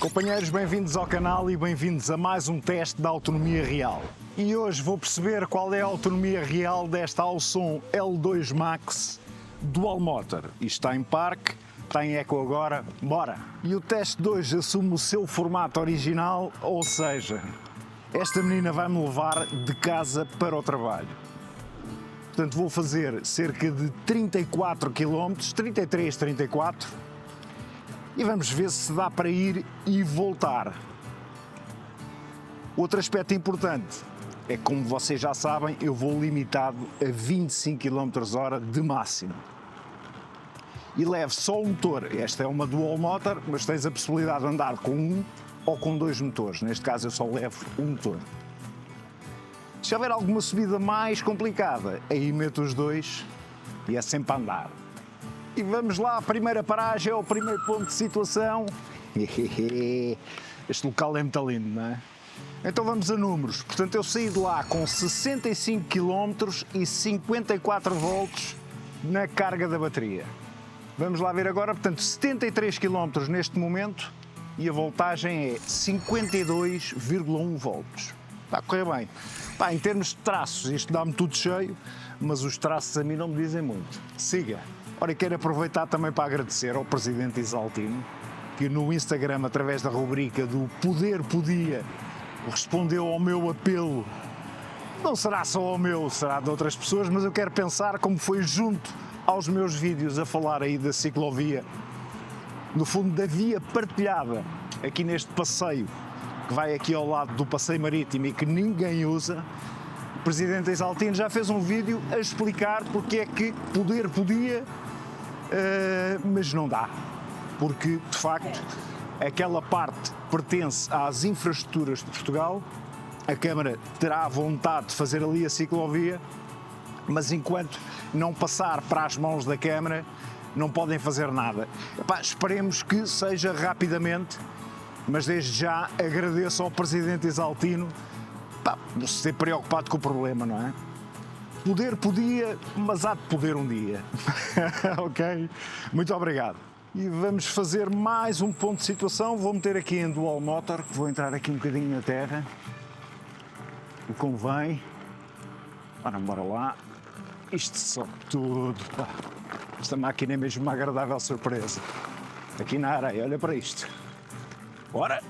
Companheiros, bem-vindos ao canal e bem-vindos a mais um teste da autonomia real. E hoje vou perceber qual é a autonomia real desta Aoson L2 Max Dual Motor. Isto está em parque, está em eco agora, bora! E o teste de hoje assume o seu formato original, ou seja, esta menina vai-me levar de casa para o trabalho. Portanto, vou fazer cerca de 34 km, 33, 34, e vamos ver se dá para ir e voltar. Outro aspecto importante é que, como vocês já sabem, eu vou limitado a 25 km/h de máximo. E levo só o motor. Esta é uma dual motor, mas tens a possibilidade de andar com um ou com dois motores. Neste caso eu só levo um motor. Se houver alguma subida mais complicada, aí meto os dois e é sempre a andar. E vamos lá, a primeira paragem é o primeiro ponto de situação. Este local é muito lindo, não é? Então vamos a números. Portanto, eu saí de lá com 65 km e 54 volts na carga da bateria. Vamos lá ver agora, portanto, 73 km neste momento e a voltagem é 52,1 volts. Está a correr bem. Pá, em termos de traços, isto dá-me tudo cheio, mas os traços a mim não me dizem muito. Siga. Ora, quero aproveitar também para agradecer ao Presidente Isaltino, que no Instagram, através da rubrica do Poder Podia, respondeu ao meu apelo. Não será só ao meu, será de outras pessoas, mas eu quero pensar como foi junto aos meus vídeos a falar aí da ciclovia, no fundo da via partilhada, aqui neste passeio, que vai aqui ao lado do passeio marítimo e que ninguém usa. O Presidente Isaltino já fez um vídeo a explicar porque é que poder podia, mas não dá, porque de facto aquela parte pertence às infraestruturas de Portugal. A Câmara terá vontade de fazer ali a ciclovia, mas enquanto não passar para as mãos da Câmara não podem fazer nada. Epá, esperemos que seja rapidamente, mas desde já agradeço ao Presidente Isaltino por ser preocupado com o problema, não é? Poder podia, mas há de poder um dia. Ok? Muito obrigado. E vamos fazer mais um ponto de situação. Vou meter aqui em dual motor, vou entrar aqui um bocadinho na terra. O convém. Ora, bora lá. Isto sobe tudo. Pá. Esta máquina é mesmo uma agradável surpresa. Aqui na areia, olha para isto. Bora!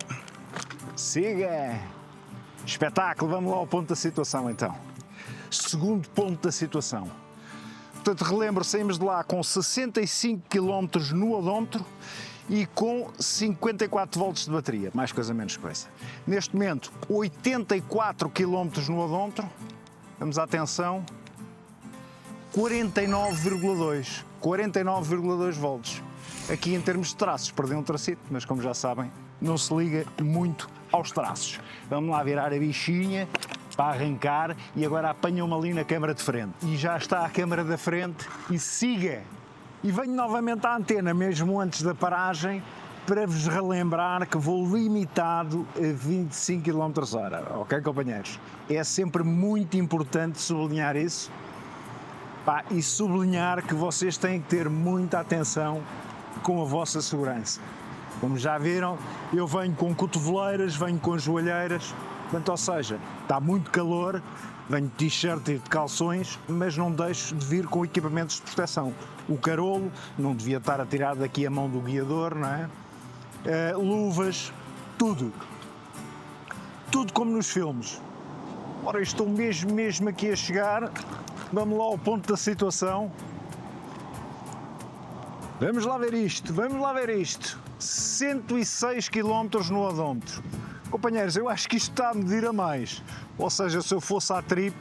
Siga! Espetáculo! Vamos lá ao ponto da situação então. Segundo ponto da situação. Portanto, relembro, saímos de lá com 65 km no odómetro e com 54 volts de bateria, mais coisa menos coisa. Neste momento, 84 km no odómetro, vamos à atenção, 49,2 volts. Aqui em termos de traços, perdi um tracito, mas como já sabem, não se liga muito aos traços. Vamos lá virar a bichinha para arrancar e agora apanham-me ali na câmara de frente. E já está a câmara da frente e siga! E venho novamente à antena, mesmo antes da paragem, para vos relembrar que vou limitado a 25 km/h. Ok, companheiros? É sempre muito importante sublinhar isso. E sublinhar que vocês têm que ter muita atenção com a vossa segurança. Como já viram, eu venho com cotoveleiras, venho com joelheiras, portanto, ou seja, está muito calor, venho de t-shirt e de calções, mas não deixo de vir com equipamentos de proteção. O carolo, não devia estar a tirar daqui a mão do guiador, não é? Luvas, tudo. Tudo como nos filmes. Ora, estou mesmo aqui a chegar, vamos lá ao ponto da situação. Vamos lá ver isto. 106 km no odómetro. Companheiros, eu acho que isto está a medir a mais. Ou seja, se eu fosse à trip,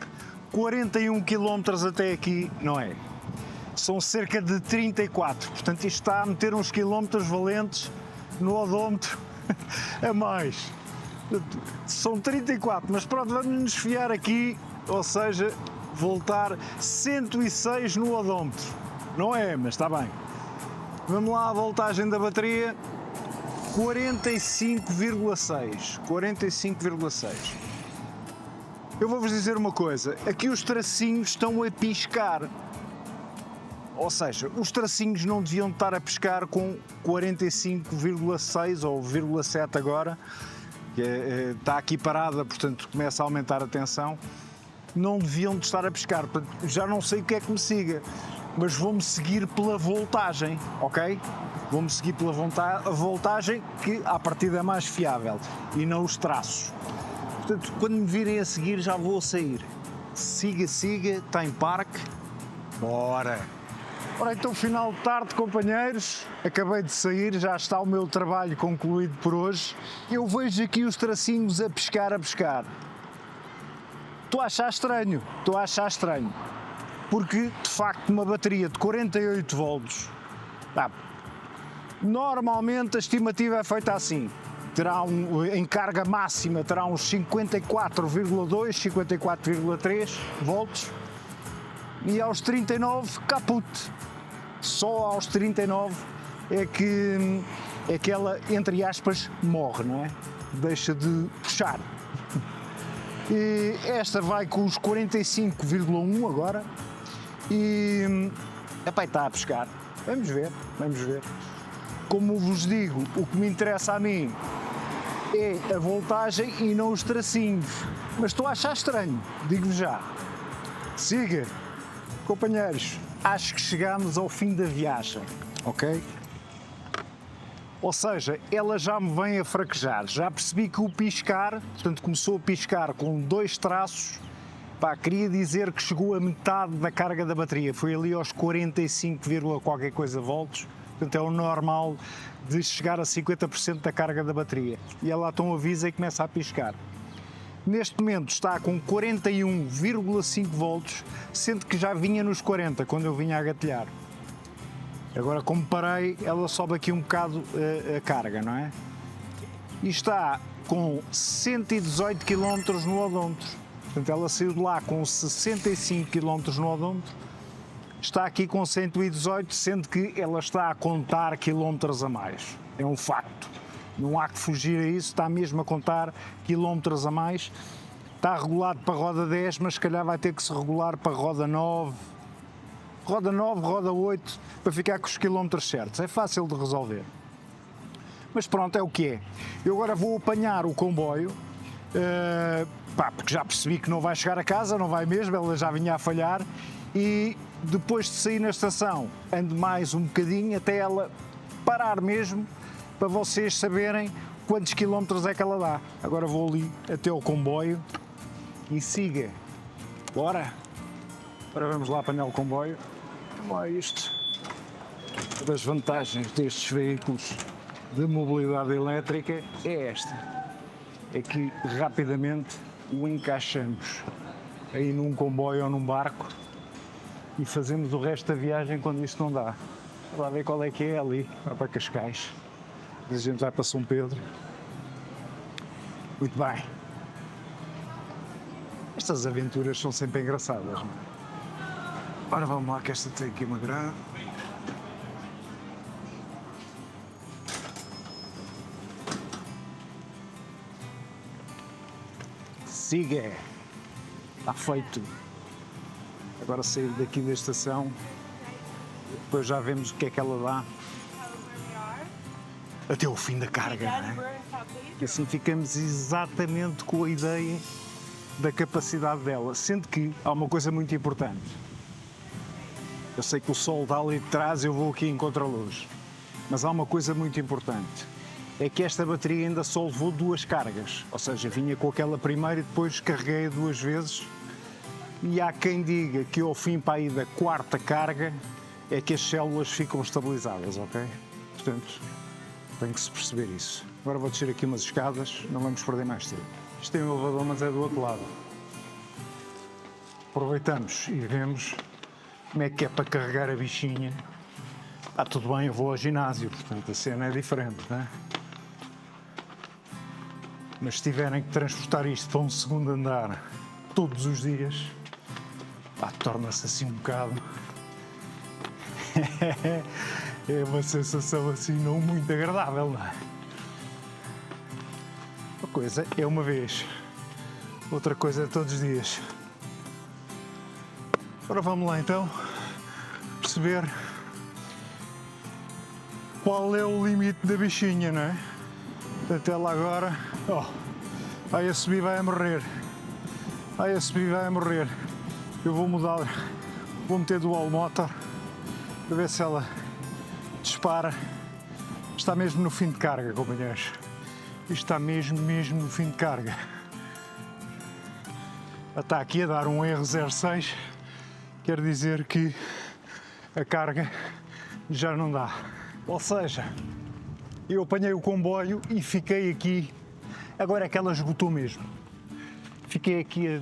41 km até aqui, não é? São cerca de 34. Portanto, isto está a meter uns quilómetros valentes no odómetro a mais. São 34, mas pronto, vamos nos fiar aqui, ou seja, voltar 106 no odómetro. Não é, mas está bem. Vamos lá à voltagem da bateria, 45,6. Eu vou-vos dizer uma coisa, aqui os tracinhos estão a piscar. Ou seja, os tracinhos não deviam estar a pescar com 45,6 ou 0,7 agora, que está aqui parada, portanto começa a aumentar a tensão. Não deviam de estar a pescar, portanto, já não sei o que é que me siga, mas vou-me seguir pela voltagem, ok? Vou-me seguir pela voltagem, que à partida é mais fiável, e não os traços. Portanto, quando me virem a seguir, já vou sair. Siga, siga, está em parque. Bora! Ora, então, final de tarde, companheiros. Acabei de sair, já está o meu trabalho concluído por hoje. Eu vejo aqui os tracinhos a pescar, a pescar. Estou a achar estranho. Porque, de facto, uma bateria de 48 volts, normalmente a estimativa é feita assim. Em carga máxima terá uns 54,2, 54,3 volts e aos 39 caput. Só aos 39 é que ela, entre aspas, morre, não é? Deixa de puxar. E esta vai com os 45,1 agora e está a pescar. Vamos ver. Como vos digo, o que me interessa a mim é a voltagem e não os tracinhos. Mas estou a achar estranho, digo-vos já. Siga, companheiros, acho que chegamos ao fim da viagem, ok? Ou seja, ela já me vem a fraquejar. Já percebi que o piscar, portanto começou a piscar com 2 traços, queria dizer que chegou a metade da carga da bateria. Foi ali aos 45, qualquer coisa volts. Portanto, é o normal de chegar a 50% da carga da bateria. E ela então avisa e começa a piscar. Neste momento está com 41,5 volts, sendo que já vinha nos 40 quando eu vinha a gatilhar. Agora, como parei, ela sobe aqui um bocado a carga, não é? E está com 118 km no odômetro. Portanto, ela saiu de lá com 65 km no odômetro. Está aqui com 118, sendo que ela está a contar quilómetros a mais. É um facto. Não há que fugir a isso, está mesmo a contar quilómetros a mais. Está regulado para roda 10, mas se calhar vai ter que se regular para roda 9. Roda 9, roda 8, para ficar com os quilómetros certos. É fácil de resolver. Mas pronto, é o que é. Eu agora vou apanhar o comboio, porque já percebi que não vai chegar a casa, não vai mesmo, ela já vinha a falhar. E depois de sair na estação, ando mais um bocadinho até ela parar mesmo, para vocês saberem quantos quilómetros é que ela dá. Agora vou ali até ao comboio e siga. Bora! Agora vamos lá apanhar o comboio. Olha isto. Uma das vantagens destes veículos de mobilidade elétrica é esta. É que rapidamente o encaixamos aí num comboio ou num barco e fazemos o resto da viagem quando isto não dá. Vamos lá ver qual é que é ali, vai para Cascais. A gente vai para São Pedro. Muito bem. Estas aventuras são sempre engraçadas, não é? Ora, vamos lá que esta tem aqui uma grade. Siga! Está feito. Agora sair daqui da estação, depois já vemos o que é que ela dá. Até o fim da carga, não é? E assim ficamos exatamente com a ideia da capacidade dela, sendo que há uma coisa muito importante. Eu sei que o sol está ali de trás, eu vou aqui em contraluz, mas há uma coisa muito importante, é que esta bateria ainda só levou 2 cargas, ou seja, vinha com aquela primeira e depois carreguei 2 vezes, e há quem diga que ao fim para aí da 4ª carga é que as células ficam estabilizadas, ok? Portanto, tem que se perceber isso. Agora vou descer aqui umas escadas, não vamos perder mais tempo. Isto tem um elevador, mas é do outro lado. Aproveitamos e vemos como é que é para carregar a bichinha. Tudo bem, eu vou ao ginásio, portanto a cena é diferente, não é? Mas se tiverem que transportar isto para um segundo andar todos os dias, torna-se assim um bocado... é uma sensação assim não muito agradável, não é? Uma coisa é uma vez, outra coisa é todos os dias. Ora vamos lá então, perceber qual é o limite da bichinha, não é? Portanto, ela agora, vai a subir, vai a morrer. Vai a subir, vai a morrer. Eu vou mudar, vou meter dual motor para ver se ela dispara. Está mesmo no fim de carga, companheiros. Isto está mesmo no fim de carga. Ela está aqui a dar um R06, quer dizer que a carga já não dá. Ou seja, eu apanhei o comboio e fiquei aqui, agora é que ela esgotou mesmo. Fiquei aqui a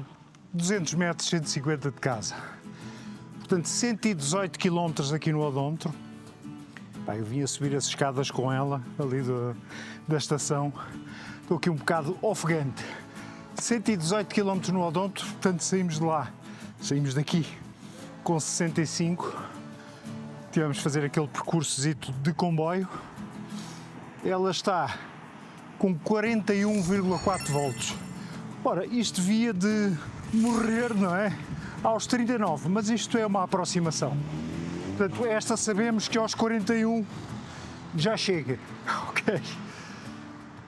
200 metros, 150 de casa. Portanto, 118 km aqui no odómetro. Pá, eu vim a subir as escadas com ela, ali da estação. Estou aqui um bocado ofegante. 118 km no odómetro, portanto saímos de lá. Saímos daqui com 65. Tivemos de fazer aquele percursozito de comboio. Ela está com 41,4 volts. Ora, isto devia de morrer, não é? Aos 39, mas isto é uma aproximação. Portanto, esta sabemos que aos 41 já chega, ok?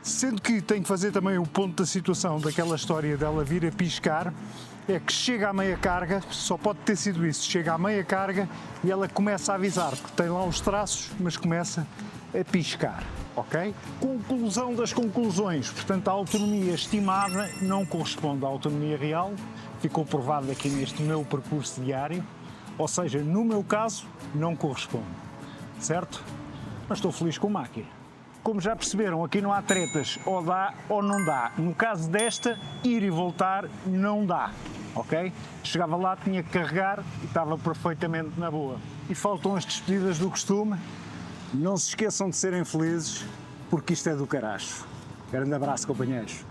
Sendo que tenho que fazer também o ponto da situação daquela história dela vir a piscar, é que chega à meia carga, só pode ter sido isso, chega à meia carga e ela começa a avisar, porque tem lá os traços, mas começa a piscar, ok? Conclusão das conclusões, portanto a autonomia estimada não corresponde à autonomia real, ficou provado aqui neste meu percurso diário, ou seja, no meu caso, não corresponde, certo? Mas estou feliz com a máquina. Como já perceberam, aqui não há tretas, ou dá ou não dá. No caso desta, ir e voltar não dá, ok? Chegava lá, tinha que carregar e estava perfeitamente na boa. E faltam as despedidas do costume. Não se esqueçam de serem felizes, porque isto é do caracho. Grande abraço, companheiros.